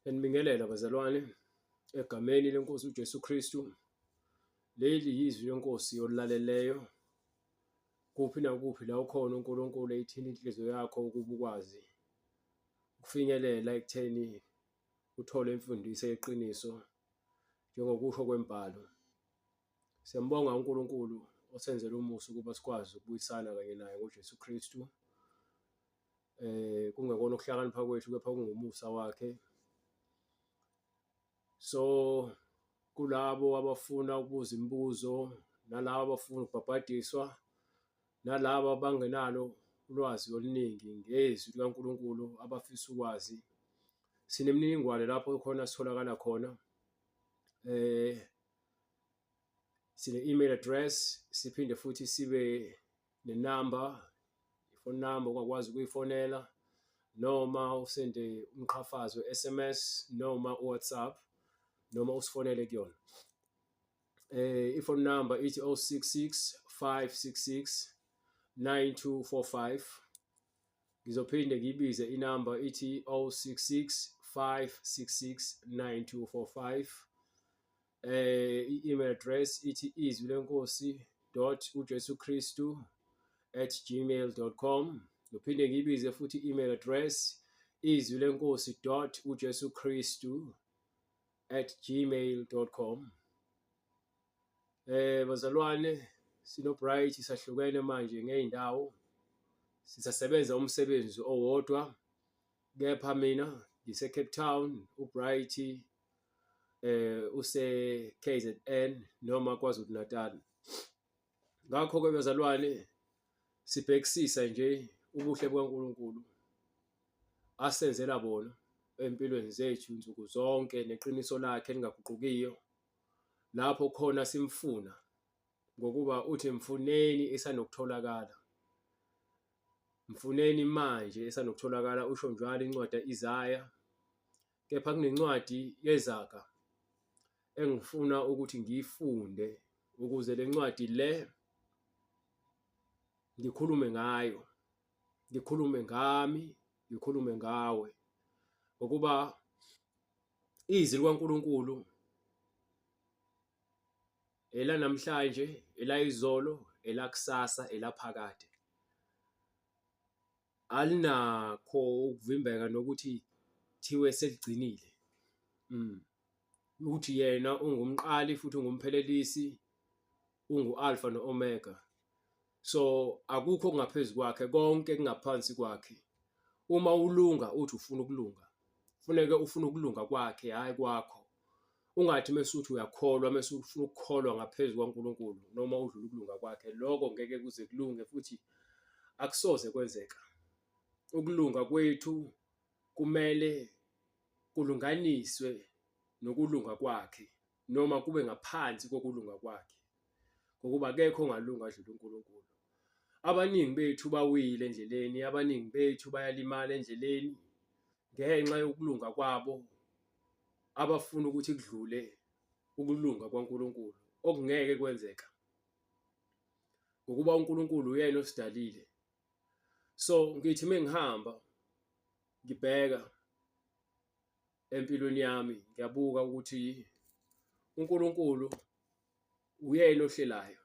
Enibingelela bazalwane egameni lenkosi uJesu Kristu. Leli yizwi lenkosi olilaleleyo kuphi nakuphi la ukhona uNkulunkulu eyithini inhliziyo yakho ukuba ukwazi ukufinyelela ekutheni uthole imfundiso yeqiniso njengokusho kwembhalo. Siyambonga uNkulunkulu osenzele umusa ukuba sikwazi ukubuyisana kanye naye ngoJesu Kristu. Kungekona ukuhlakanipha kwethu kepha kungumusa wakhe. So kulabo abafuna ukubuza imibuzo, nalabo abafuna ukubhabhadiswa, nalabo abangenalo ulwazi oluningi ngezwi likaNkulunkulu abafisa ukwazi, sinemininingwane lapho khona sitholakala khona. Sine-email address, siphinde futhi sibe nenamba, ifone number ongakwazi ukuyifonela, noma usende umqhafazo SMS noma uWhatsApp, noma usifonele kuyona. Ifone number ithi 066 566 9245. Ngizophinde ngiyibize inamba ithi 066 566 9245. I-email address ithi izwilenkosi.ujesukristu@gmail.com. Ngiphinde ngiyibize futhi i-email address izwilenkosi.ujesukristu@gmail.com. Bazalwane, sinoBright sahlukene manje ngeindawo, sisasebenza umsebenzi owodwa, kepha mina ngise Cape Town, uBright use KZN noma KwaZulu Natal. Ngakho ke bazalwane, sibhekisisa nje ubuhle bukaNkulunkulu asenzela bona empilweni zethu insuku zonke neqiniso lakhe elingaguqukiyo. Lapho khona simfuna ngokuba uthi mfuneni esanokutholakala, mfuneni manje esanokutholakala, usho njalo incwadi kaIsaya. Kepha kunencwadi yezaga engifuna ukuthi ngiyifunde ukuze le ncwadi le ngikhulume ngayo, ngikhulume ngami, ngikhulume ngawe, ngokuba izwi likaNkulunkulu elanamhlanje, elayizolo, elakusasa, elaphakade, alinakho ukuvimbeka nokuthi thiwe seligcinile. Ukuthi yena ungumqali futhi ungumphelelisi, ungu-Alpha no-Omega. So akukho okungaphezu kwakhe, konke kungaphansi kwakhe. Uma ulunga uthi ufuna ukulunga, kufuneka ufuna ukulunga kwakhe, hayi kwakho. Ungathi mesuthi uyakholwa, mesufuna ukukholwa ngaphezu kwaNkulunkulu noma udlula ukulunga kwakhe, lokho ngeke kuze kulunge futhi akusoze kwenzeka. Ukulunga kwethu kumele kulunganiswe nokulunga kwakhe noma kube ngaphansi kokulunga kwakhe, ngokuba akekho ongalunga adlule uNkulunkulu. Abaningi bethu bawile endleleni, abaningi bethu bayalimala endleleni ngenxa yokulunga kwabo abafuna ukuthi kudlule ukulunga kwaNkulunkulu, okungeke kwenzeka ngokuba uNkulunkulu uyena osidalile. So ngithi mengihamba ngibheka empilweni yami, ngiyabuka ukuthi uNkulunkulu uyena ohlelayo.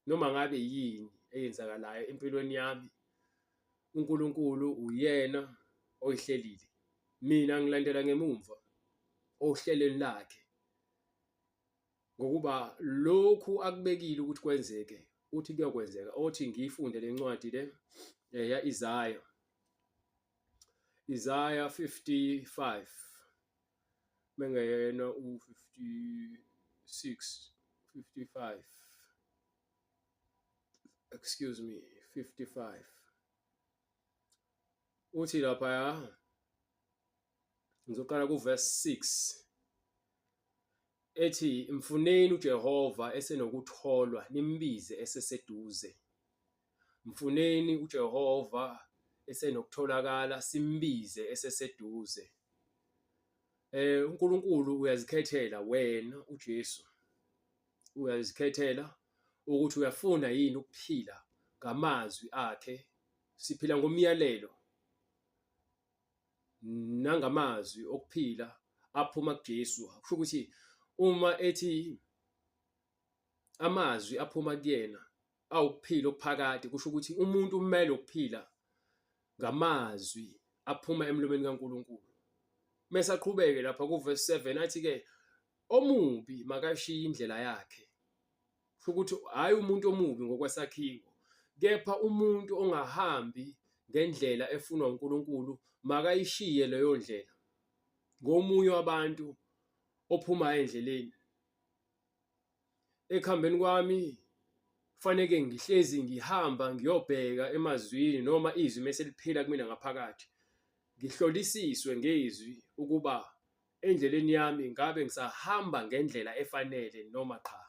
Noma ngabe yini eyenzakalayo empilweni yami, uNkulunkulu uyena oyihlelile. Mina ngilandela ngemumva ohlelweni lakhe, ngokuba lokhu akubekile ukuthi kwenzeke uthi kuyokwenzeka. Othi ngiyifunde le ncwadi le yaIsaya, Isaiah 55, mengeyena u56, 55, excuse me, 55. Uthi lapha, ngizoqala kuverse 6, ethi mfuneni uJehova esenokutholwa, nimbize eseseduze. Mfuneni uJehova esenokutholakala, simbize eseseduze. uNkulunkulu uyazikhethela wena uJesu, uyazikhethela ukuthi uyafuna yini ukuphila ngamazwi akhe. Siphila ngomyalelo nangamazwi okuphila aphuma kuJesu. Kusho ukuthi uma ethi amazwi aphuma kuyena awukuphila okuphakade, kusho ukuthi umuntu umele ukuphila ngamazwi aphuma emlomeni kaNkulunkulu. Mase aqhubeke lapha kuverse 7 athi-ke omubi makashiye indlela yakhe. Kusho ukuthi hayi umuntu omubi ngokwesakhiwo, kepha umuntu ongahambi ngendlela efunwa uNkulunkulu makayishiye leyo ndlela. Ngomunye wabantu ophuma endleleni. Ekuhambeni kwami kufanele ngihlezi ngihamba ngiyobheka emazwini noma izwi mase liphila kumina ngaphakathi. Ngihlolisiswe ngezwi ukuba endleleni yami ngabe ngisahamba ngendlela efanele noma cha.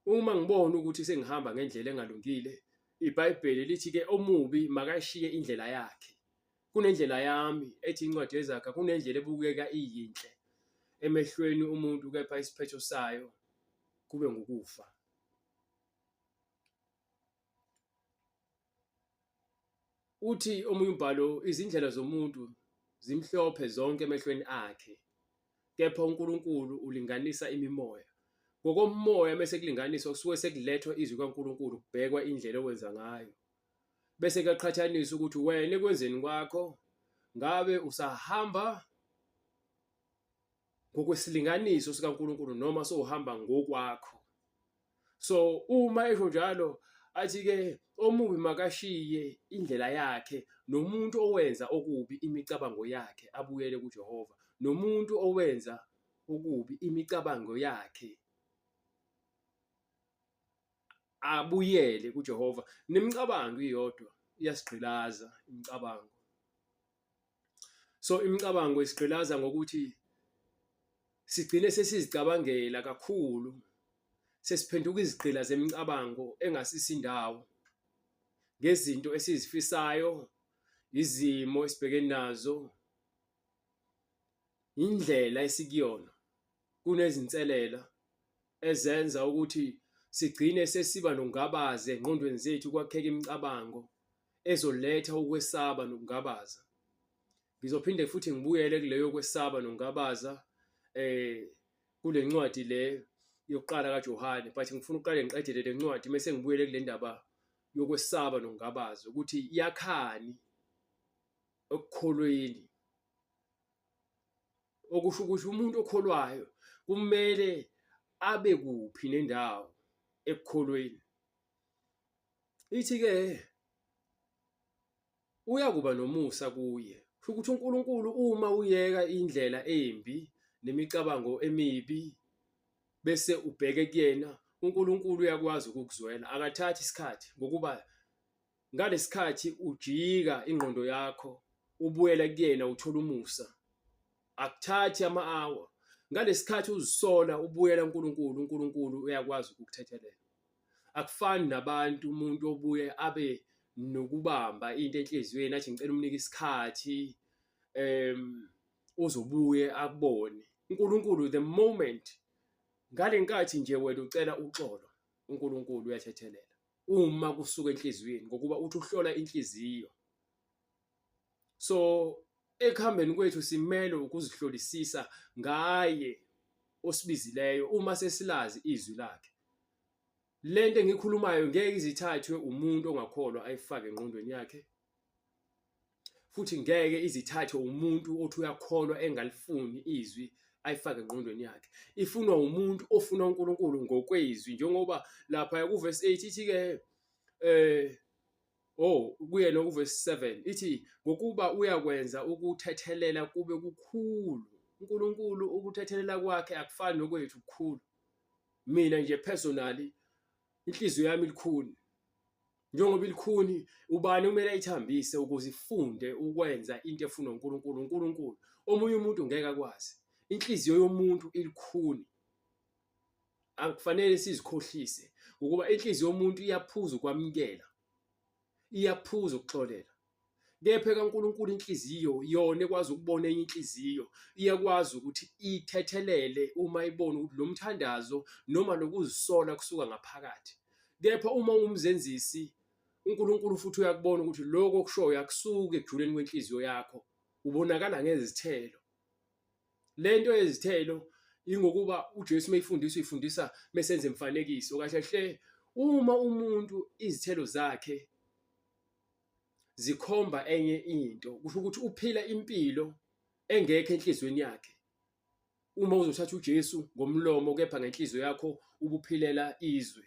Uma ngibona ukuthi sengihamba ngendlela engalungile, iBhayibheli lithi-ke omubi makashiye indlela yakhe. Kunendlela yami ethi incwadi yeZakha, kunendlela ebukeka iyinhle emehlweni umuntu, kepha isiphetho sayo kube ngukufa. Uthi omunye umbhalo, izindlela zomuntu zimhlophe zonke emehlweni akhe, kepha uNkulunkulu ulinganisa imimoya. Ngokomoya mase kulinganiswa kusuke sekulethwa izwi kaNkulunkulu, kubhekwa indlela owenza ngayo. Bese kuyaqhathaniswa ukuthi wena ekwenzeni kwakho ngabe usahamba ngokwesilinganiso sikaNkulunkulu noma sowuhamba ngokwakho. So uma esho njalo athi-ke omubi makashiye indlela yakhe, nomuntu owenza okubi imicabango yakhe abuyele kuJehova. Nomuntu owenza okubi imicabango yakhe abuyele kuJehova. Nemicabango iyodwa iyasigqilaza imicabango. So imicabango isigqilaza ngokuthi sigcine sesizicabangela kakhulu, sesiphenduka izigqila zemicabango engasisi indawo ngezinto esizifisayo, izimo esibhekene nazo, indlela esikuyona. Kunezinselela ezenza ukuthi sigcine sesiba nokungabaza engqondweni zethu, kwakheka imicabango ezoletha ukwesaba nokungabaza. Ngizophinde futhi ngibuyele kuleyo kwesaba nokungabaza kule ncwadi le yokuqala kaJohane, but ngifuna uqale ngiqedele le ncwadi mase ngibuyele kule ndaba yokwesaba nokungabaza ukuthi yakhani ekukholweni. Okusho ukuthi umuntu okholwayo kumele abe kuphi nendawo ekukholweni. Ithi-ke uyakuba nomusa kuye. Kusho ukuthi uNkulunkulu uma uyeka indlela embi nemicabango emibi bese ubheke kuyena, uNkulunkulu uyakwazi ukukuzwela. Akathathi isikhathi, ngokuba ngalesikhathi ujika ingqondo yakho ubuyela kuyena uthola umusa. Akuthathi ama-hour. Ngalesikhathi uzisola ubuyela kuNkulunkulu, uNkulunkulu uyakwazi ukukuthethelela. Akufani nabantu, umuntu obuye abe nokubamba into enhliziyweni athi ngicela umnike isikhathi uzobuye akubone. uNkulunkulu the moment ngale nkathi nje wena ucela uxolo, uNkulunkulu uyathethelela uma kusuka enhliziyweni, ngokuba uthi uhlola inhliziyo. So ekuhambeni kwethu simele ukuzihlolisisa ngaye osibizileyo uma sesilazi izwi lakhe. Lento engikhulumayo ngeke izithathwe umuntu ongakholwa ayifake engqondweni yakhe, futhi ngeke izithathwe umuntu othi uyakholwa engalifuni izwi ayifake engqondweni yakhe. Ifunwa umuntu ofuna uNkulunkulu ngokwezwi, njengoba lapha kuverse 8 ithi-ke kuye no kuverse 7 ithi ngokuba uyakwenza ukuthethelela kube kukhulu. uNkulunkulu ukuthethelela kwakhe akufani nokwethu kukhulu. Mina nje personally inhliziyo yami ilikhuni. Njengoba ilikhuni, ubani kumele ayithambise ukuze ifunde ukwenza into efunwa uNkulunkulu? uNkulunkulu. Omunye umuntu ngeke akwazi. Inhliziyo yomuntu ilikhuni. Akufanele sizikhohlise ukuba inhliziyo yomuntu iyaphuza ukwamukela, iyaphuza ukuxolela. Kepha kaNkulunkulu inhliziyo yona ekwazi ukubona enye inhliziyo, iyakwazi ukuthi ithethelele uma ibona ukuthi lo mthandazo noma lokuzisola kusuka ngaphakathi. Kepha uma ungumzenzisi, uNkulunkulu futhi uyakubona ukuthi lokho okushoyo akusuke ekujuleni kwenhliziyo yakho, ubonakala ngezithelo. Lento yezithelo ingokuba uJesu uyifundisa mesenze imfanekiso kahle hle. Uma umuntu izithelo zakhe zikhomba enye into, kusho ukuthi uphila impilo engekho enhlizweni yakhe. Uma uzothatha uJesu ngomlomo kepha ngenhliziyo yakho ubuphilela izwe.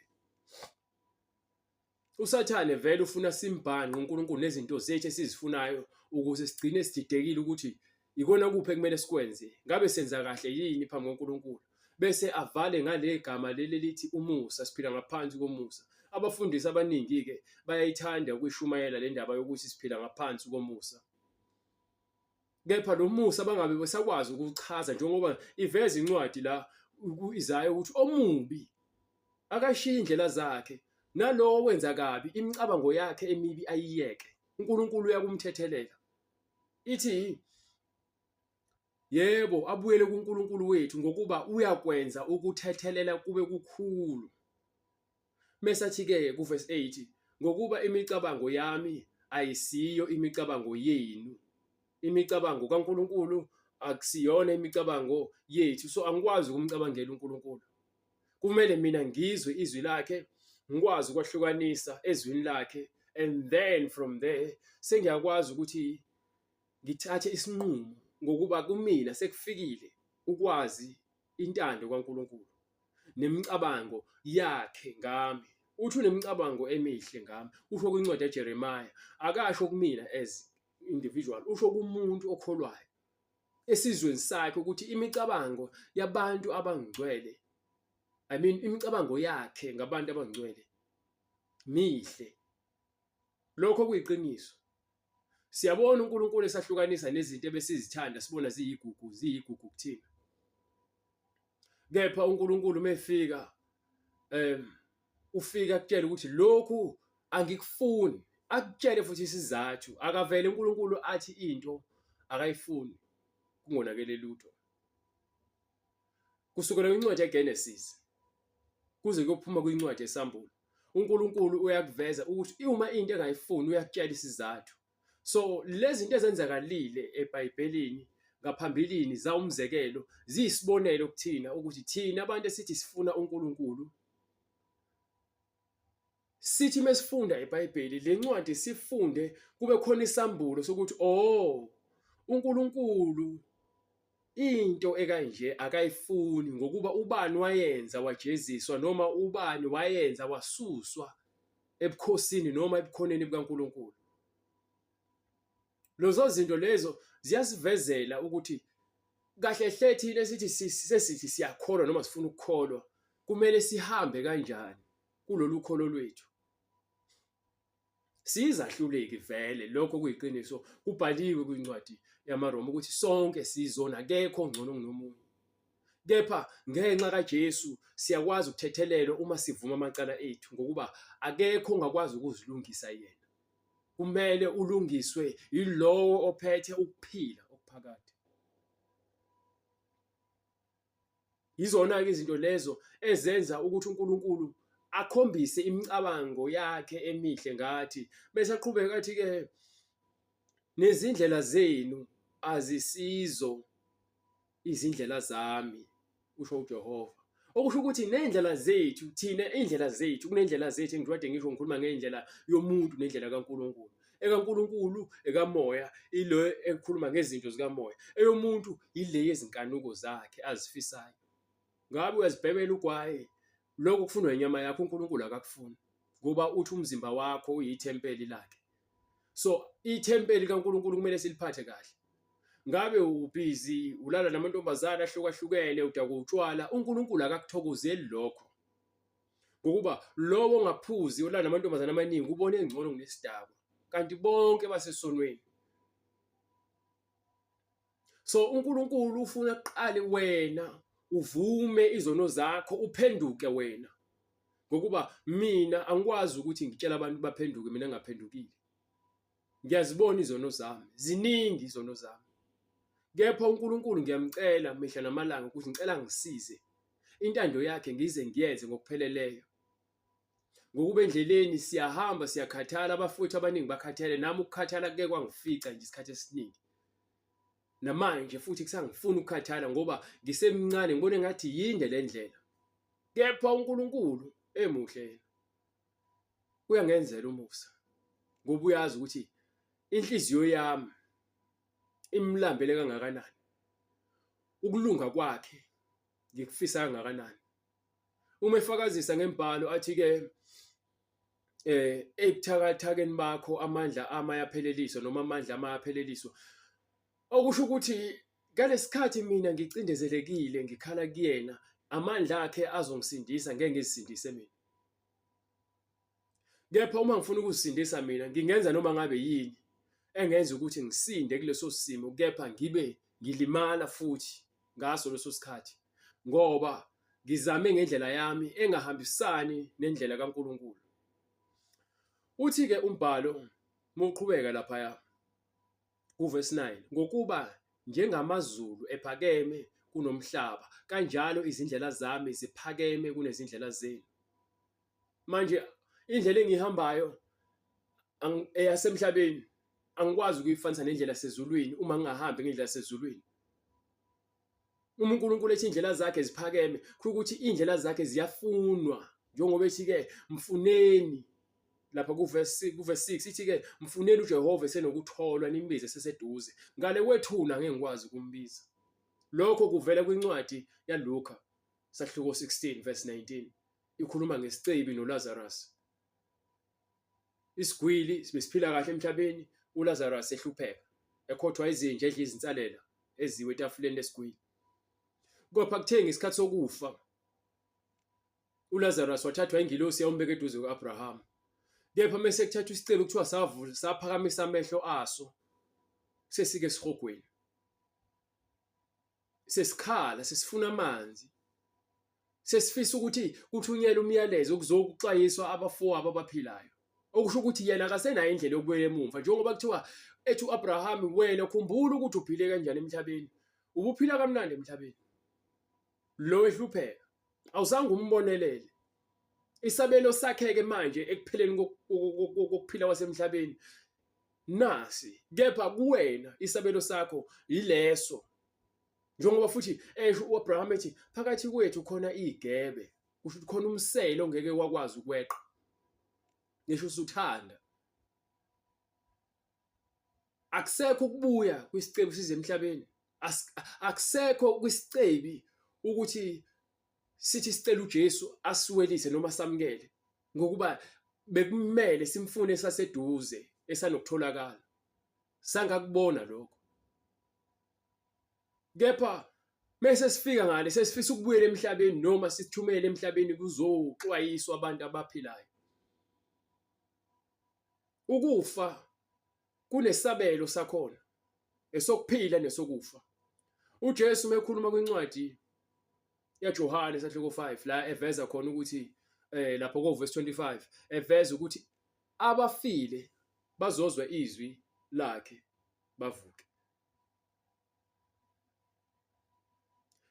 USathane vele ufuna simbhanqe uNkulunkulu nezinto zethu esizifunayo ukuze sigcine sididekile ukuthi ikona kuphi ekumele sikwenze. Ngabe senza kahle yini phambi koNkulunkulu? Bese avale ngale gama leli lithi umusa, siphila ngaphansi komusa. Abafundisi abaningi ke bayayithanda ukuyishumayela le ndaba yokuthi siphila ngaphansi komusa. Kepha lo musa bangabe besakwazi ukuchaza njengoba iveza incwadi la ku-Isaya ukuthi omubi akashiya indlela zakhe, nalowo wenza kabi imicabango yakhe emibi ayiyeke. uNkulunkulu uyakumthethelela. Ithi yebo, abuyele kuNkulunkulu wethu ngokuba uyakwenza ukuthethelela kube kukhulu. Mesathi-ke kuverse 8, ngokuba imicabango yami ayisiyo imicabango yenu. Imicabango kaNkulunkulu akusiyona imicabango yethu, so angikwazi ukumcabangela uNkulunkulu. Kumele mina ngizwe izwi lakhe, ngikwazi ukwahlukanisa ezwini lakhe, and then from there sengiyakwazi ukuthi ngithathe isinqumo ngokuba kumina sekufikile ukwazi intando kaNkulunkulu nemicabango yakhe ngami. Uthi unemicabango emihle ngami, usho kwincwadi yaJeremiah, akasho kumina as individual, usho kumuntu okholwayo esizweni sakhe ukuthi imicabango yabantu abangcwele, imicabango yakhe ngabantu abangcwele mihle. Lokho kuyiqiniso. Siyabona uNkulunkulu esahlukanisa nezinto ebesizithanda sibona ziyigugu kuthina. Kepha uNkulunkulu mefika ufika akutshela ukuthi lokhu angikufuni, akutshele futhi isizathu. Akavele uNkulunkulu athi into akayifuni kungonakele lutho. Kusukela kwincwadi yeGenesis kuze kuyophuma kwincwadi yeSambulo, uNkulunkulu uyakuveza ukuthi uma into engayifuni uyakutshela isizathu. So lezi zinto ezenzakalile eBhayibhelini ngaphambilini zawumzekelo ziyisibonelo kuthina ukuthi thina abantu esithi sifuna uNkulunkulu, sithi mesifunda eBhayibheli lencwadi sifunde kube khona isambulo sokuthi uNkulunkulu into ekanje akayifuni ngokuba ubani wayenza wajeziswa, noma ubani wayenza wasuswa ebukhosini noma ebukhoneni bukaNkulunkulu. Lozo zinto lezo ziyasivezela ukuthi kahle hle thina esithi sesithi siyakholwa noma sifuna ukukholwa, kumele sihambe kanjani kulolu kholo lwethu. Sizahluleki vele, lokho kuyiqiniso, kubhaliwe kwincwadi yamaRoma ukuthi sonke sizona, akekho ongcono kunomunye. Kepha ngenxa kaJesu siyakwazi ukuthethelelwa uma sivuma amacala ethu ngokuba akekho ongakwazi ukuzilungisa yena. Kumele ulungiswe yilowo ophethe ukuphila okuphakathi. Yizona-ke izinto lezo ezenza ukuthi uNkulunkulu akhombise imicabango yakhe emihle ngathi, bese aqhubeka athi-ke nezindlela zenu azisizo izindlela zami, usho uJehova. Okusho ukuthi nendlela zethu, thina indlela zethu, kunendlela zethu engijwade ngisho ngikhuluma ngendlela yomuntu nendlela kaNkulunkulu. EkaNkulunkulu ekamoya ilo ekhuluma ngezinto zikamoya, eyomuntu ile yezinkanuko zakhe azifisayo. Ngabe uyazibhebela ugwayi, lokho kufunwa inyama yakho uNkulunkulu akakufuni, ngoba uthi umzimba wakho uyithempeli lakhe. So ithempeli kaNkulunkulu kumele siliphathe kahle. Ngabe ubhizi ulala namantombazana ahlukahlukene udaka utshwala, uNkulunkulu akakuthokozeli lokho, ngokuba lowo ngaphuzi ulala namantombazana amaningi ubone engcono kunesidakwa, kanti bonke basesonweni. So uNkulunkulu ufuna kuqale wena uvume izono zakho, uphenduke wena, ngokuba mina angikwazi ukuthi ngitshela abantu baphenduke mina ngaphendukile. Ngiyazibona izono zami, ziningi izono zami. Kepha uNkulunkulu ngiyamcela mihla namalanga ukuthi ngicela ngisize intando yakhe ngize ngiyenze ngokupheleleyo. Ngokuba endleleni siyahamba siyakhathala, abafowethu abaningi bakhathele, nami ukukhathala kuke kwangifica nje isikhathi esiningi. namanje futhi kusangifuna ukukhathala ngoba ngisemncane ngibone ngathi yinde le ndlela. Kepha uNkulunkulu emuhle uyangenzela umusa ngoba uyazi ukuthi inhliziyo yami imlambele kangakanani, ukulunga kwakhe ngikufisa kangakanani. Uma efakazisa ngembhalo athi-ke ebuthakathakeni bakho amandla amayapheleliso noma amandla amayapheleliso, okusho ukuthi ngalesikhathi mina ngicindezelekile ngikhala kuyena, amandla akhe azongisindisa ngeke ngizisindise mina. Kepha uma ngifuna ukuzisindisa mina ngingenza noma ngabe yini engenza ukuthi ngisinde kuleso simo, kepha ngibe ngilimala futhi ngaso leso sikhathi ngoba ngizame ngendlela yami engahambisani nendlela kaNkulunkulu. Uthi-ke umbhalo muqhubeka lapha kuverse 9, ngokuba njengamazulu ephakeme kunomhlaba kanjalo izindlela zami ziphakeme kunezindlela zenu. Manje indlela engihambayo eyasemhlabeni angikwazi ukuyifanisa nendlela yasezulwini uma ngingahambi ngendlela yasezulwini. Uma uNkulunkulu ethi indlela zakhe ziphakeme ukuthi indlela zakhe ziyafunwa, njengoba ethi-ke mfuneni lapha kuverse 6 ithi-ke mfuneni uJehova esenokutholwa nimbize seseduze, ngale kwethuna ngeke ngikwazi ukumbiza. Lokho kuvela kwincwadi yaLuka sahluko 16 verse 19, ikhuluma ngesicebi noLazarus. Isigwili besiphila kahle emhlabeni, uLazarus ehlupheka ekhothwa izinja edla izinsalela eziwe etafuleni lesigwili. Kodwa kuthenga isikhathi sokufa uLazarus wathathwa ingilosi yayombeka eduze kuAbraham. Kepha mase kuthathwa isicebi kuthiwa saphakamisa amehlo aso, sesike sihogweni, sesikhala sesifuna amanzi, sesifisa ukuthi kuthunyelwe umyalezo ukuzokuxwayiswa abafowabo abaphilayo, okusho ukuthi yena akasenayo indlela yokubuyela emuva, njengoba kuthiwa ethi uAbraham, wena khumbula ukuthi uphile kanjani emhlabeni, ubuphila kamnandi emhlabeni. Lo ehlupheka awuzange umbonelele isabelo sakhe-ke manje ekupheleni kokuphila kwasemhlabeni nasi, kepha kuwena isabelo sakho yileso. Njengoba futhi uAbraham ethi phakathi kwethu khona igebe, kusho ukuthi khona umsele ongeke wakwazi ukweqa, ngisho usuthanda. Akusekho ukubuya kwisicebi size emhlabeni, akusekho kwisicebi ukuthi sithi sicela uJesu asiwelise noma samukele, ngokuba bekumele simfune esaseduze esanokutholakala. Sangakubona lokho. Kepha mase sifika ngale sesifisa ukubuyela emhlabeni noma sithumele emhlabeni kuzoxwayiswa abantu abaphilayo. Ukufa kunesabelo sakhona esokuphila nesokufa. uJesu mekhuluma kwincwadi yaJohane sahluko 5 la eveza khona ukuthi lapho ko verse 25 eveza ukuthi abafile bazozwa izwi lakhe bavuke.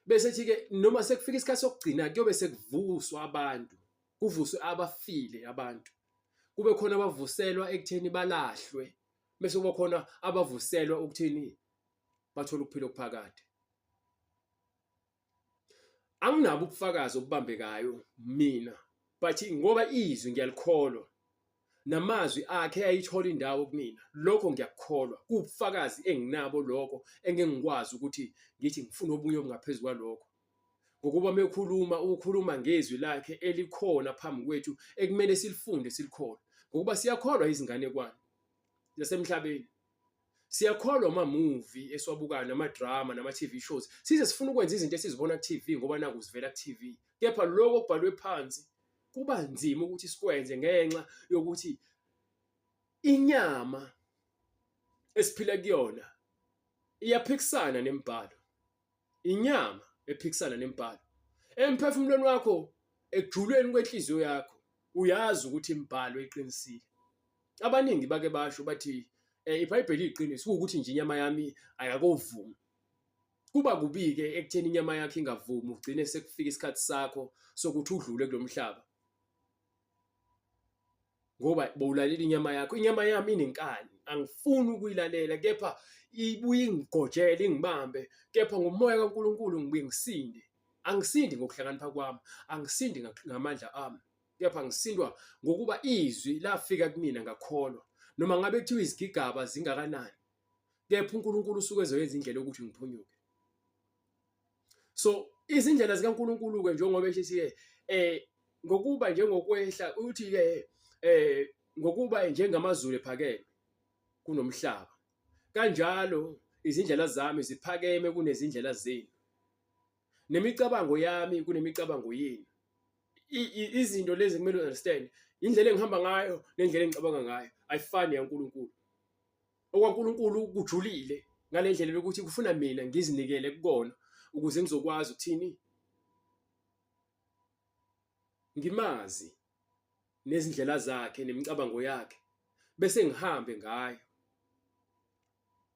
Bese thi-ke noma sekufika isikhathi sokugcina kuyobe sekuvuswa abantu, kuvuswe abafile abantu, kube khona abavuselwa ekutheni balahlwe, bese kuba khona abavuselwa ukuthini bathola ukuphila okuphakade. Anginabo ubufakazi obubambekayo mina, but ngoba izwi ngiyalikholwa namazwi akhe ayithola indawo kumina, lokho ngiyakukholwa, kubufakazi enginabo lokho engengikwazi ukuthi ngithi ngifuna obunye obungaphezulu kwalokho. Ngokuba mekhuluma ukukhuluma ngezwi lakhe elikhona phambi kwethu ekumele silifunde silikholwe, ngokuba siyakholwa izinganekwane zasemhlabeni, siyakholwa ama-movie esiwabukayo nama-drama nama-TV shows, size sifuna ukwenza izinto esizibona ku-TV ngoba naku zivela ku-TV. Kepha lokho okubhalwe phansi kuba nzima ukuthi sikwenze ngenxa yokuthi inyama esiphila kuyona iyaphikisana nemibhalo. Inyama ephikisana nemibhalo. Emphefumulweni wakho, ekujulweni kwenhliziyo yakho, uyazi ukuthi imibhalo iqinisile. Abaningi bake basho bathi iBhayibheli iqiniso ukuthi nje inyama yami ayakovumi. Kuba kubike ekutheni inyama yakhe ingavumi ugcine sekufika isikhathi sakho sokuthi udlule kulomhlaba. Ngoba bowulalela inyama yakho, inyama yami inenkani, angifuni ukuyilalela, kepha ibuye ingigojele ingibambe, kepha ngomoya kaNkulunkulu ngibuye ngisinde. Angisindi ngokuhlakanipha kwami, angisindi ngamandla ami, kepha ngisindwa ngokuba izwi lafika kumina ngakholwa. Noma ngabe kuthiwa izigigaba zingakanani, kepha uNkulunkulu usuke ezoyenza indlela yokuthi ngiphunyuke. So izindlela zikaNkulunkulu-ke njengoba eshithi-ke ngokuba njengokwehla uthi-ke ngokuba njengamazulu ephakeme kunomhlaba, kanjalo izindlela zami ziphakeme kunezindlela zenu, nemicabango yami kunemicabango yenu. Izinto lezi kumele understand, indlela engihamba ngayo nendlela engicabanga ngayo ayifani yaNkulunkulu. OkaNkulunkulu kujulile ngale ndlela yokuthi kufuna mina ngizinikele kukona ukuze ngizokwazi ukuthini, ngimazi nezindlela zakhe nemicabango yakhe bese ngihambe ngayo.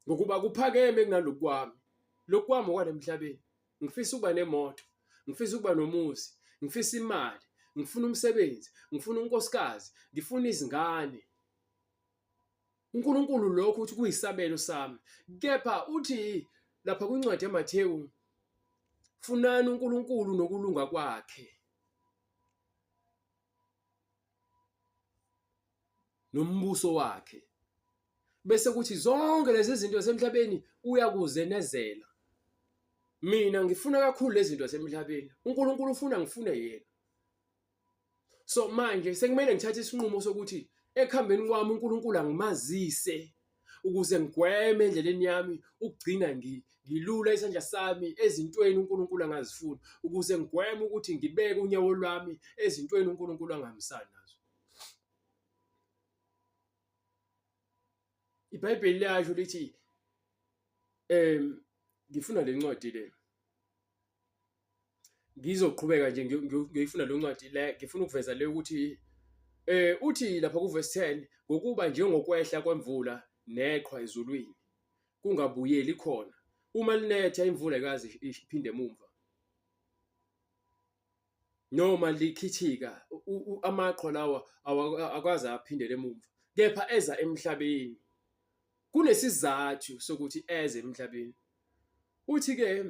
Ngokuba kuphakeme kunalokhu kwami, lokhu kwami okwalemhlabeni. Ngifisa ukuba nemoto, ngifisa ukuba nomuzi, ngifisa imali, ngifuna umsebenzi, ngifuna unkosikazi, ngifuna izingane. uNkulunkulu lokho uthi kuyisabelo sami, kepha uthi lapha kwincwadi yaMathewu, funani uNkulunkulu nokulunga kwakhe nombuso wakhe, bese kuthi zonke lezi zinto zasemhlabeni uyakuzenezela. Mina ngifuna kakhulu lezi zinto zasemhlabeni, uNkulunkulu ufuna ngifune yena. So manje sekumele ngithathe isinqumo sokuthi ekuhambeni kwami uNkulunkulu angimazise ukuze ngigweme endleleni yami ukugcina ngilula isandla sami ezintweni uNkulunkulu angazifuni, ukuze ngigweme ukuthi ngibeke unyawo lwami ezintweni uNkulunkulu angahambisani nazo. iBhayibheli liyasho lithi ngifuna le ncwadi le, ngizoqhubeka nje ngiyifuna le ncwadi le, ngifuna ukuveza le ukuthi uthi lapha kuverse 10, ngokuba njengokwehla kwemvula neqhwa ezulwini kungabuyeli khona uma linetha imvula ikaze iphinde emumva, noma likhithika amaqhwa lawa akwazi aphindele emumva, kepha eza emhlabeni. Kunesizathu sokuthi eze emhlabeni. Uthi-ke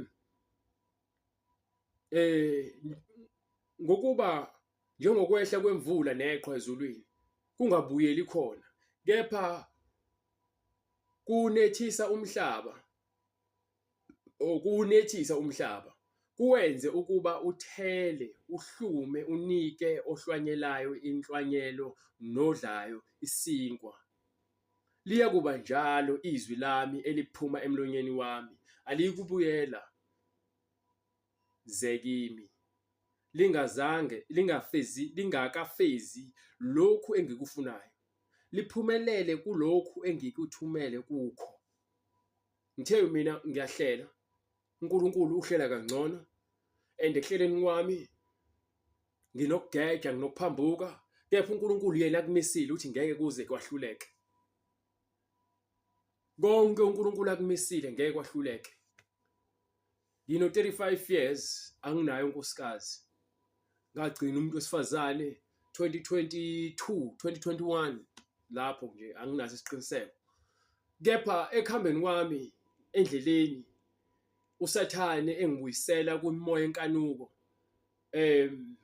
ngokuba njengokwehla kwemvula neqhwa ezulwini kungabuyeli khona, kepha kunethisa umhlaba, kuwenze ukuba uthele, uhlume, unike ohlwanyelayo inhlwanyelo nodlayo isinkwa. Liya kuba njalo izwi lami eliphuma emlonyeni wami, alikubuyela zekimi lingakafezi lokhu engikufunayo, liphumelele kulokhu engikuthumele kukho. Ngithe mina ngiyahlela, uNkulunkulu uhlela kangcono, and ekuhleleni kwami nginokugeja, nginokuphambuka, kepha uNkulunkulu yena akumisile uthi ngeke kuze kwahluleke. Konke uNkulunkulu akumisile ngeke kwahluleke. Ngino 35 years anginayo unkosikazi, ngagcina umuntu wesifazane 2021 lapho nje anginaso isiqiniseko. Kepha ekuhambeni kwami endleleni uSathane engibuyisela kumoya enkanuko,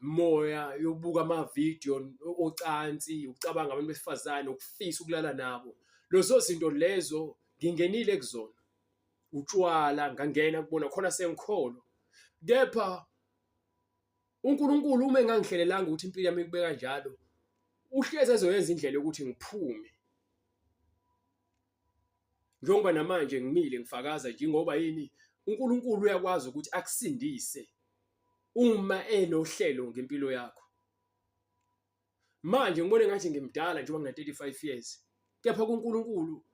moya yokubuka amavidiyo ocansi, ucabanga abantu besifazane, ukufisa ukulala nabo. Lezo zinto lezo ngingenile kuzona, utshwala ngangena kubona khona sengikholwa, kepha uNkulunkulu uma engangihlelelanga ukuthi impilo yami ikube kanjalo, uhlezi ezoyenza indlela yokuthi ngiphume. Njengoba namanje ngimile ngifakaza njengoba yini uNkulunkulu uyakwazi ukuthi akusindise uma enohlelo ngempilo yakho. Manje ngibone ngathi ngimdala njengoba ngina 35 years, kepha kuNkulunkulu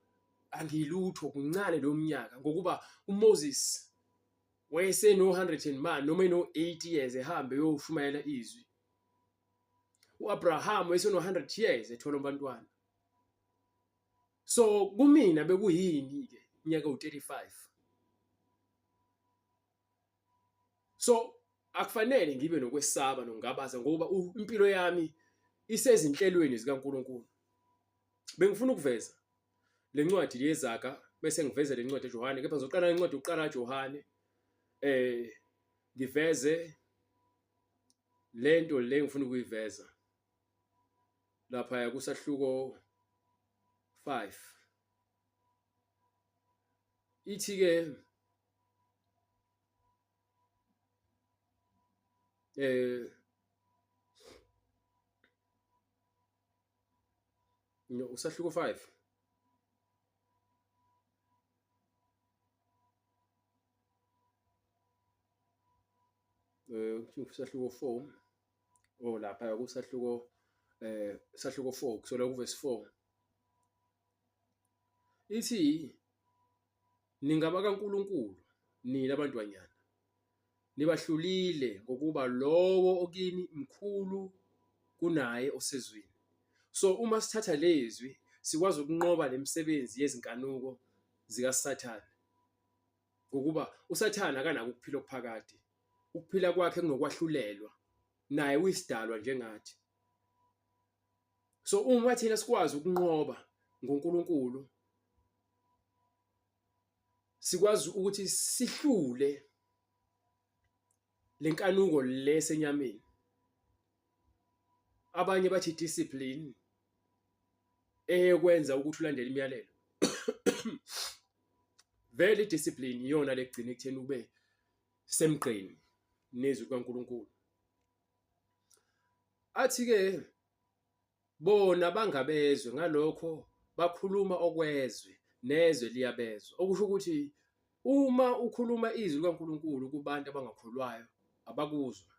angilutho, kuncane lo mnyaka, ngokuba uMoses wayeseno 100 man noma eno 80 years ehambe uyoshumayela izwi. uAbraham wayeseno 100 years ethola abantwana. So kumina bekuyini ke unyaka u35. So akufanele ngibe nokwesaba nokungabaza ngoba impilo yami isezinhlelweni zikaNkulunkulu. Bengifuna ukuveza le ncwadi yezaga bese ngiveze le ncwadi kaJohane, kepha ngizoqala incwadi yokuqala kaJohane ngiveze lento le ngifuna ukuyiveza lapha kusahluko 5 ithi ke usahluko 5 usahluko 4 lapha kusahluko sahluko 4 kusola kuverse 4 ithi ningaba kaNkuluNkulu nina abantwanyana nibahlulile ngokuba lowo okini mkhulu kunaye osezweni. So uma sithatha lezwi sikwazi ukunqoba lemisebenzi yezinkanuko zikaSathane ngokuba uSathane akanako ukuphila okuphakade, ukuphila kwakhe kunokwahlulelwa naye uyisidalwa njengathi. So uma thina sikwazi ukunqoba ngoNkulunkulu sikwazi ukuthi sihlule lenkanuko lesenyameni. Abanye bathi discipline eyokwenza ukuthi ulandele imiyalelo. Vele discipline iyona legcina ekutheni ube semgqeni nezwi kaNkuluNkulu. Athi ke bona bangabezwe ngalokho bakhuluma okwezwe nezwe liyabezwa. Okusho ukuthi uma ukhuluma izwi kaNkuluNkulu kubantu abangakholwayo abakuzwa.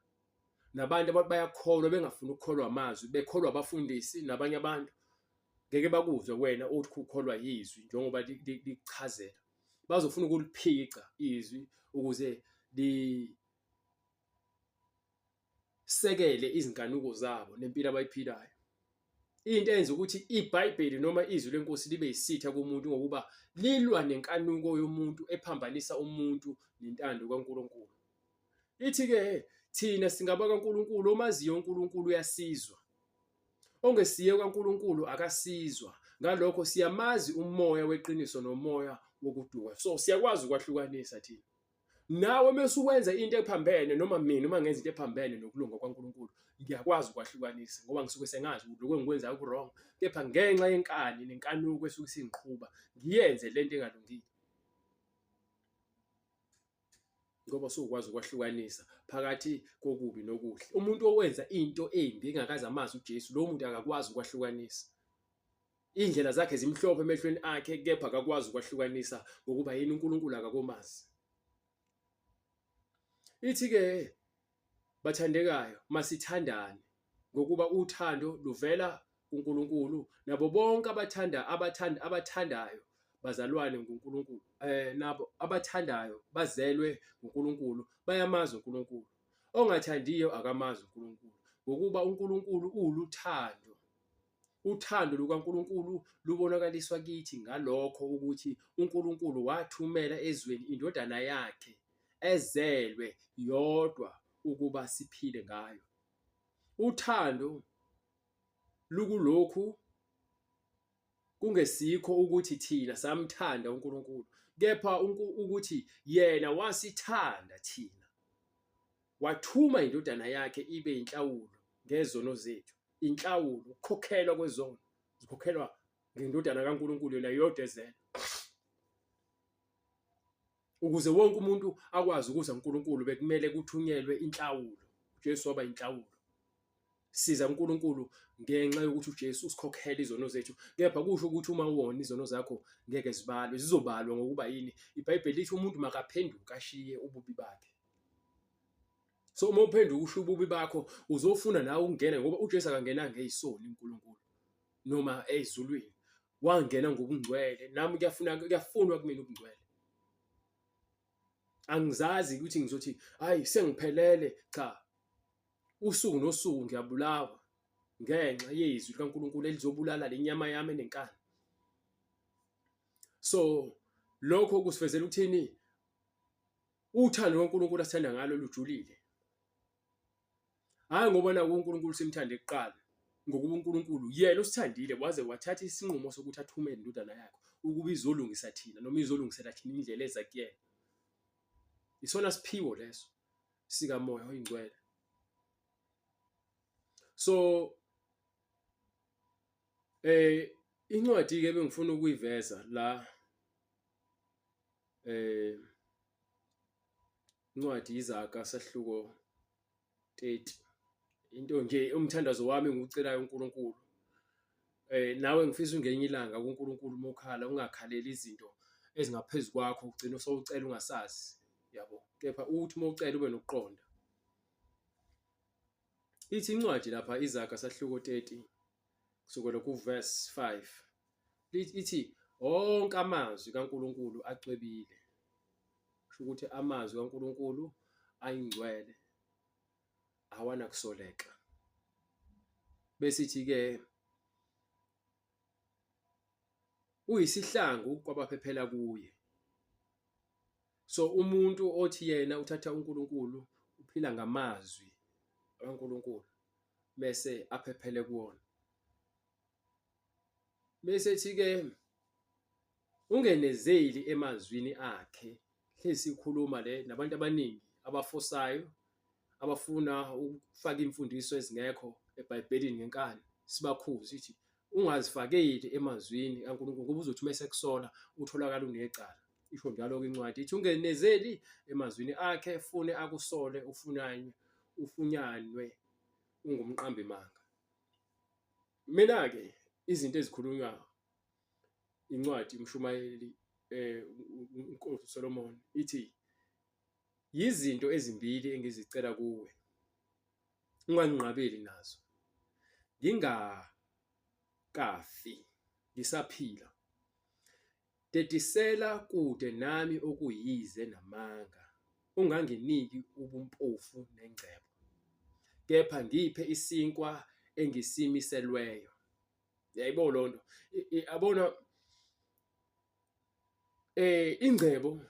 Nabantu bayakholwa bengafuni ukukholwa amazwi, bekholwa abafundisi nabanye abantu ngeke bakuzwe wena othi ukholwa yizwi njengoba lichazela. Bazofuna ukuliphica izwi ukuze lisekele izinkanuko zabo nempilo abayiphilayo. Into eyenza ukuthi iBhayibheli noma izwi lenkosi libe yisitha kumuntu ngokuba lilwa nenkanuko yomuntu ephambanisa umuntu nentando kaNkuluNkulu. Ithi ke thina singaba kaNkuluNkulu omaziyo uNkuluNkulu uyasizwa. Ongesiye kaNkuluNkulu akasizwa. Ngalokho siyamazi umoya weqiniso nomoya wokuduka. So siyakwazi ukwahlukanisa thina. Nawe mesukwenza into ephambene noma mina uma ngenza into ephambene nokulunga kwaNkuluNkulu ngiyakwazi ukwahlukanisa ngoba ngisuke sengazi ukuthi lokho engikwenzayo ku-wrong, kepha ngenxa yenkani nenkanuko esuke singiqhuba ngiyenze lento engalungile. Ngoba sokwazi ukwahlukanisa phakathi kokubi nokuhle. Umuntu owenza into embi engakaze amazi uJesu, lo muntu akakwazi ukwahlukanisa. Indlela zakhe zimhlophe emehlweni akhe, kepha akakwazi ukwahlukanisa ngokuba yini uNkulunkulu akakomazi. Ithi ke bathandekayo masithandane ngokuba uthando luvela kuNkulunkulu, nabo bonke abathandayo bazalwane nguNkulunkulu. Nabo abathandayo bazelwe nguNkulunkulu, bayamazi uNkulunkulu. Ongathandiyo akamazi uNkulunkulu ngokuba uNkulunkulu uluthando. Uthando lukaNkulunkulu lubonakaliswa kithi ngalokho ukuthi uNkulunkulu wathumela ezweni indodana yakhe ezelwe yodwa ukuba siphile ngayo. Uthando lukulokhu kungesikho ukuthi thina samthanda uNkulunkulu, kepha ukuthi yena wasithanda thina. Wathuma indodana yakhe ibe inhlawulo ngezono zethu. Inhlawulo ukukhokhelwa kwezono zikhokhelwa ngendodana kaNkulunkulu yona yodwa ezelwe. Ukuze wonke umuntu akwazi ukuza kuNkulunkulu bekumele kuthunyelwe inhlawulo. uJesu waba inhlawulo. Siza kuNkulunkulu ngenxa yokuthi uJesu usikhokhela izono zethu, kepha kusho ukuthi uma uwona izono zakho ngeke zibalwe, zizobalwa ngokuba yini? iBhayibheli lithi umuntu makaphenduke ashiye ububi bakhe. So uma uphenduka usho ububi bakho uzofuna nawe ukungena ngoba uJesu akangenanga ezisoni uNkulunkulu noma ezulwini. Wangena ngobungcwele, nami kuyafunwa kumina ubungcwele. Angizazi ukuthi ngizothi hayi sengiphelele, cha. Usuku nosuku ngiyabulawa ngenxa yezwi likaNkulunkulu elizobulala lenyama yami enenkani. So lokho kusifezela ukuthini? Uthando kaNkulunkulu asithanda ngalo lujulile. Hayi ngoba na uNkulunkulu simthande kuqala, ngokuba uNkulunkulu yena usithandile waze wathatha isinqumo sokuthi athumele indodana yakhe ukuba izolungisa thina noma izolungisela thina indlela eza kuyena. Isona siphiwo leso sika Moya oyingcwele. So incwadi ke bengifuna ukuyiveza la incwadi izaga sahluko 30. Into nje umthandazo wami ngucelayo uNkulunkulu. Nawe ngifisa ungenye ilanga kuNkulunkulu mokhala ungakhaleli izinto ezingaphezulu kwakho ugcina usowucela ungasazi, yabo. Kepha uthi mawucela ube nokuqonda. Ithi incwadi lapha izaga sahluko 30 kusukela ku verse 5. Ithi wonke amazwi kaNkulunkulu acwebile. Kusho ukuthi amazwi kaNkulunkulu ayingcwele, awana kusoleka. Bese ithi ke uyisihlangu kwabaphephela kuye. So umuntu othi yena uthatha uNkulunkulu uphila ngamazwi kaNkulunkulu bese aphephele kuwona. Bese ithi ke ungenezeli emazwini akhe. Hlezi sikhuluma le nabantu abaningi abafosayo abafuna ukufaka imfundiso ezingekho eBhayibhelini ngenkani. Sibakhuza ithi ungazifakeli emazwini kaNkulunkulu ngoba uzothi mase kusola utholakala unecala. Isho njalo ke incwadi ithi ungenezeli emazwini akhe fune akusole ufunyanwe ungumqambi manga. Mina ke izinto ezikhulunywa incwadi uMshumayeli uNkosi Solomon ithi yizinto ezimbili engizicela kuwe unganqabeli nazo. Ngingakafi ngisaphila. Dedisela kude nami okuyize namanga. Unganginiki ubumpofu nengcebo. Kepha ngiphe isinkwa engisimiselweyo. Yayibona lonto. Abona ingcebo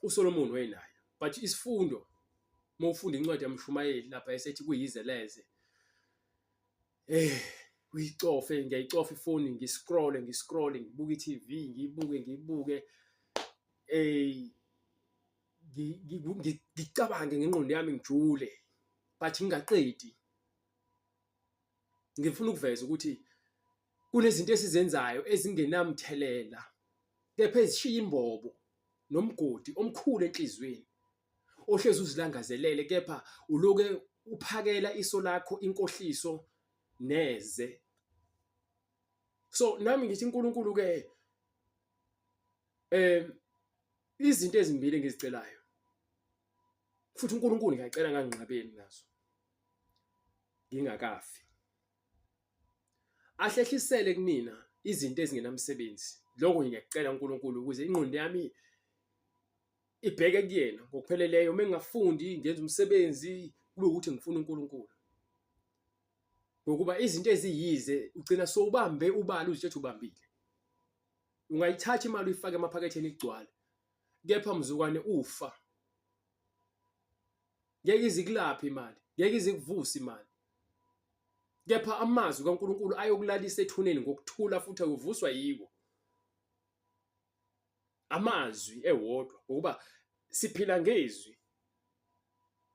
uSolomon wayenayo, but isifundo mawufunda incwadi yaMshumayeli lapha esethi kuyize leze. Uyicofe ngiyayicofa ifoni ngiscroll ngibuka iTV ngibuke ngicabange ngengqondo yami ngijule but ngingaqedi. Ngifuna ukuveza ukuthi kunezinto esizenzayo ezingenamthelela kepha ezishiya imbobo nomgodi omkhulu enhlizweni ohlezi uzilangazelele kepha uloke uphakela iso lakho inkohliso neze. So nami ngithi uNkulunkulu ke izinto ezimbili engizicelayo futhi uNkulunkulu ngiyacela nganginqabeli nazo. Ngingakafi ahlehlisele kumina izinto ezingenamsebenzi. Lokho ngiyacela uNkulunkulu ukuze ingqondo yami ibheke kuyena ngokupheleleyo. Mengafundi ngenza umsebenzi kube ukuthi ngifuna uNkulunkulu. Ngokuba izinto eziyize ugcina sowubambe ubali uzithethi ubambile. Ungayithatha imali uyifake emaphaketheni igcwale kepha mzukwane ufa. Ngeke izikulapha imali, ngeke izikuvusa imali. Kepha amazwi kaNkulunkulu ayokulalisa ethuneni ngokuthula futhi ayovuswa yiwo. Amazwi ewodwa ngokuba siphila ngezwi.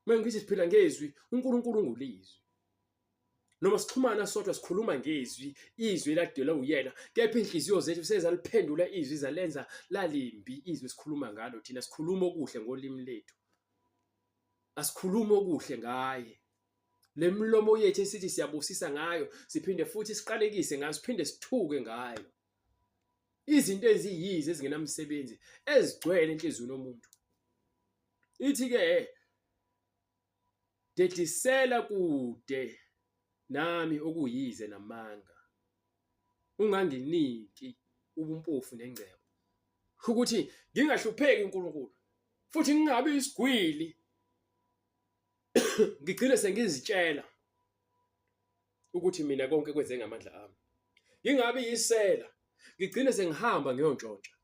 Mengithi siphila ngezwi, uNkulunkulu ngulizwi. Noma sixhumana sodwa sikhuluma ngezwi, izwi eladela uyena. Kepha inhliziyo zethu sezaliphendula izwi zalenza lalimbi izwi sikhuluma ngalo. Thina sikhuluma okuhle ngolimi lethu. Asikhuluma okuhle ngaye. Lemlomo yethu esithi siyabusisa ngayo, siphinde futhi siqalekise ngayo, siphinde sithuke ngayo. Izinto eziyize ezingenamsebenzi ezigcwele enhlizweni yomuntu. Ithi ke dedisela kude nami okuyize namanga. Unganginiki ubumpofu nengcebo. Ukuthi ngingahlupheki uNkulunkulu futhi ngingabi isigwili. Ngigcine sengizitshela ukuthi mina konke kwenze ngamandla ami. Ngingabi yisela, ngigcine sengihamba ngiyontshontsha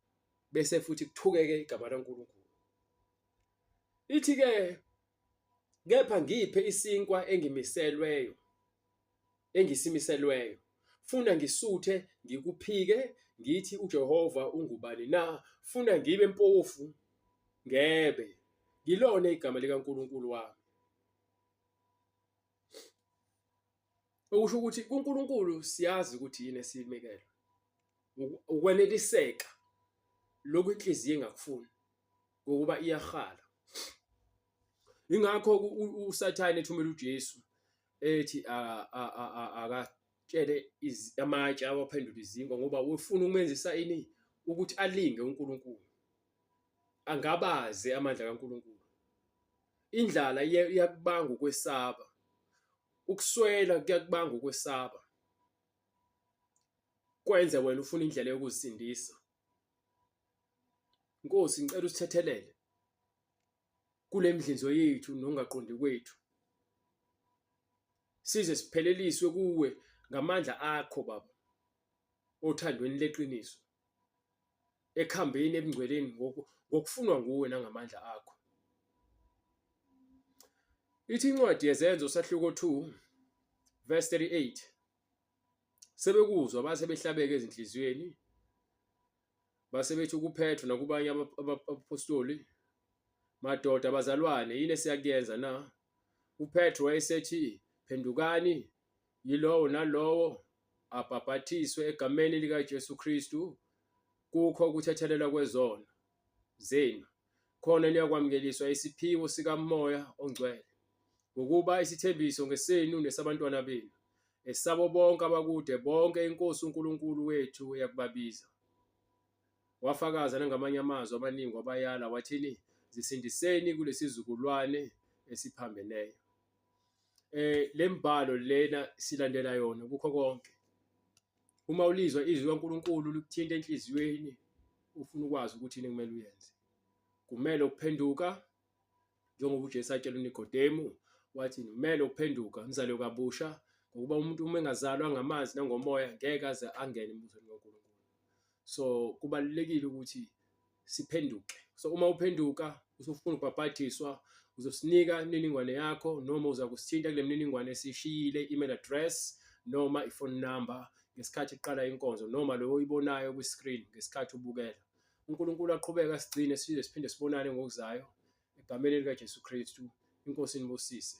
bese futhi kuthukeke igama laNkulunkulu. Ithi ke kepha ngiphe isinkwa engisimiselweyo. Funa ngisuthe ngikuphike ngithi uJehova ungubani na, funa ngibe mpofu ngebe, ngilona igama likaNkulunkulu wami. Okusho ukuthi kuNkulunkulu siyazi ukuthi yini esiyimekela, ukweneliseka lokhu inhliziyo engakufuni ngokuba iyahala. Ingakho uSathane ethumela uJesu ethi akatshele amatshe awaphendula izinkwa ngoba ufuna ukumenzisa ini ukuthi alinge uNkulunkulu, angabaze amandla kaNkulunkulu. Indlala iyakubanga ukwesaba, ukuswela kuyakubanga ukwesaba, kwenze wena ufuna indlela yokuzisindisa. Nkosi, ngicela usithethelele kule mdlinzo yethu nongaqondi kwethu, size sipheleliswe kuwe ngamandla akho Baba, othandweni leqiniso, ekhambeni ebungcweleni ngokufunwa nguwe nangamandla akho. Ithi incwadi yezenzo sahluko 2 verse 38, sebekuzwa base behlabeka ezinhliziyweni, base bethi kuPetro nakubanye abapostoli, madoda bazalwane, yini esiyakuyenza na? uPetro wayesethi, phendukani, yilowo nalowo abhabhathiswe egameni likaJesu Kristu kukho ukuthethelelwa kwezono zenu, khona niyakwamukeliswa isiphiwo sikaMoya oNgcwele, ngokuba isithembiso ngesenu nesabantwana benu, esabo bonke abakude bonke iNkosi uNkulunkulu wethu yakubabiza. Wafakaza nangamanye amazwi amaningi wabayala wathini, zisindiseni kulesizukulwane esiphambeneyo. Lembhalo lena silandela yona kukho konke. Uma ulizwa izwi kaNkulunkulu likuthinta enhliziyweni, ufuna ukwazi ukuthi yini kumele uyenze, kumele ukuphenduka njengoba uJesu atshela uNikodemu wathi kumele ukuphenduka nizalwe kabusha, ngokuba umuntu uma engazalwa ngamanzi nangomoya ngeke aze angene embusweni kaNkulunkulu. So kubalulekile ukuthi siphenduke. So uma uphenduka usufuna ukubhabhathiswa, uzosinika imininingwane yakho noma uza kusithinta kule mininingwane esishiyile, email address noma iphone number ngesikhathi iqala inkonzo noma lo oyibonayo kwi-screen ngesikhathi ubukela. uNkulunkulu aqhubeka asigcine size siphinde sibonane ngokuzayo egameni likaJesu Kristu. Inkosi inibusise.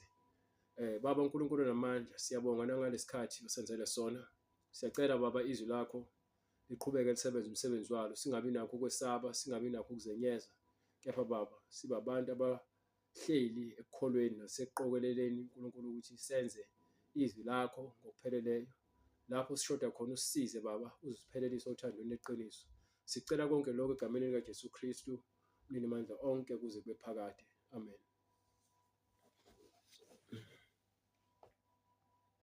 Baba uNkulunkulu namandla, siyabonga nangalesikhathi osenzele sona. Siyacela Baba izwi lakho liqhubeke lisebenze umsebenzi walo, singabi nakho ukwesaba, singabi nakho ukuzenyeza, kepha Baba sibe abantu abahleli ekukholweni naseqokeleleni uNkulunkulu ukuthi senze izwi lakho ngokupheleleyo. Lapho sishoda khona usisize Baba, uziphelelise othandweni leqiniso. Sicela konke lokho egameni likaJesu Kristu, uNini amandla onke kuze kube phakade. Amen.